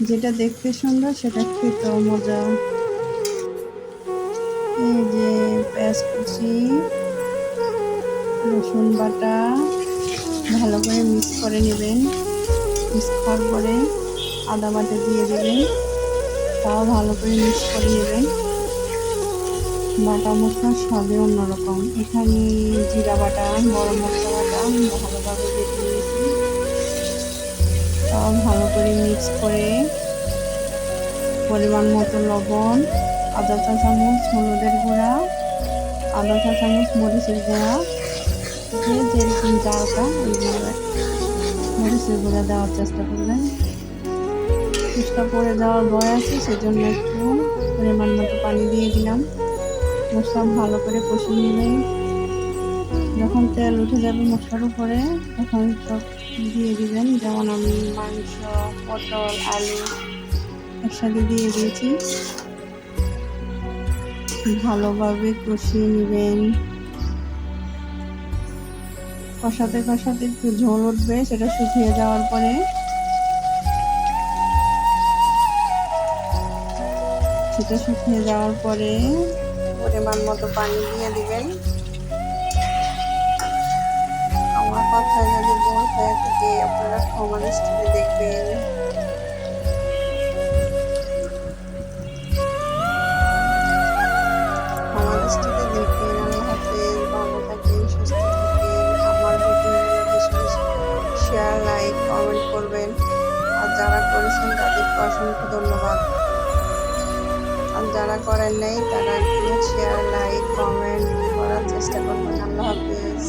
যেটা দেখতে সুন্দর সেটা খেতেও মজা। এই যে পেঁয়াজ কুচি, রসুন বাটা ভালো করে মিক্স করে নেবেন। মিক্স করার পরে আদা বাটা দিয়ে দেবেন, তাও ভালো করে মিক্স করে নেবেন। বাটা মশলার স্বাদে অন্যরকম। এখানে জিরা বাটা, গরম মশলা বাটা ভালোভাবে বেটে নিয়েছি। তাও ভালো করে মিক্স করে পরিমাণ মতো লবণ, আধা চা চামচ হলুদের গুঁড়া, আধা চা চামচ মরিচের গুঁড়া, যে যেরকম জালটা ওইভাবে মরিচের গুঁড়া দেওয়ার চেষ্টা করবেন। ফুচকা পরে দেওয়ার ভয় আছে, সেজন্য একটু পরিমাণ মতো পানি দিয়ে দিলাম। মশলা ভালো করে কষিয়ে নেবেন। যখন তেল উঠে যাবে মশলার উপরে তখন সব দিয়ে দিবেন। যেমন আমি মাংস, পটল, আলু একসাথে দিয়ে দিয়েছি। ভালোভাবে কষিয়ে নেবেন। কষাতে কষাতে একটু ঝোল উঠবে, সেটা শুকিয়ে যাওয়ার পরে পরিমাণ মতো পানি দিয়ে দিবেন। আমার কথায় যদি ভুল হয়ে থাকে আপনারা ক্ষমা দৃষ্টিতে দেখবেন। ক্ষমা দৃষ্টিতে দেখবেন। আল্লাহ হাফেজ। ভালো থাকেন, সুস্থ থাকেন। আমার ভিডিওগুলো বেশি বেশি শেয়ার, লাইক, কমেন্ট করবেন। আর যারা করেছেন তাদেরকে অসংখ্য ধন্যবাদ। আর যারা করেন নাই তারা একটু শেয়ার, লাইক, কমেন্ট করার চেষ্টা করবেন। আল্লাহ হাফেজ।